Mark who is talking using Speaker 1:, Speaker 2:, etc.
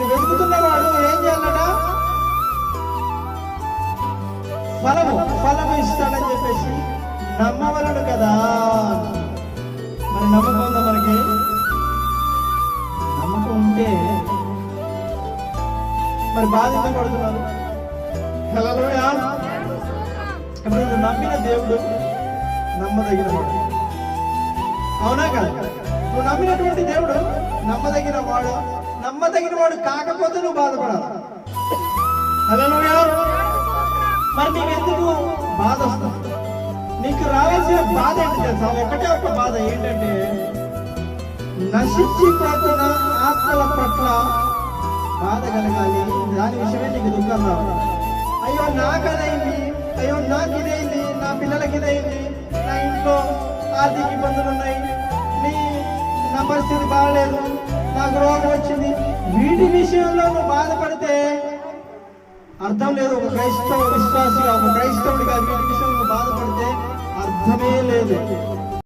Speaker 1: ఆయన వెతుకుతున్నవాడు ఏం చేయాలట? ఫలము ఇస్తాడని చెప్పేసి నమ్మవలను కదా. మరి నమ్మకం ఉందా? మనకి నమ్మకం ఉంటే మరి బాధించబడుతున్నారు. హల్లెలూయా. ఇప్పుడు నువ్వు నమ్మిన దేవుడు నమ్మదగిన వాడు, అవునా కదా? నువ్వు నమ్మినటువంటి దేవుడు నమ్మదగిన వాడు కాకపోతే నువ్వు బాధపడాలి. హల్లెలూయా. మరి నీకు ఎందుకు బాధ వస్తుంది? నీకు రావాల్సిన బాధ ఏంటి తెలుసా? ఒకటే ఒక బాధ ఏంటంటే, నశించిపోతున్న ఆత్మల పట్ల బాధ కలగాలి. దాని విషయమే నీకు దుఃఖం రావాలి. అయ్యో నాకదైంది, అయ్యో నాకు ఇదైంది, నా పిల్లలకి ఇదైంది, నా ఇంట్లో ఆర్థిక ఇబ్బందులు ఉన్నాయి, నా పరిస్థితి బాగలేదు, నాకు రోగం వచ్చింది. వీటి విషయంలో నువ్వు బాధపడితే అర్థం లేదు. ఒక క్రైస్తవ విశ్వాసిగా, ఒక క్రైస్తవుడిగా వీటి విషయంలో బాధపడితే అర్థమే లేదు.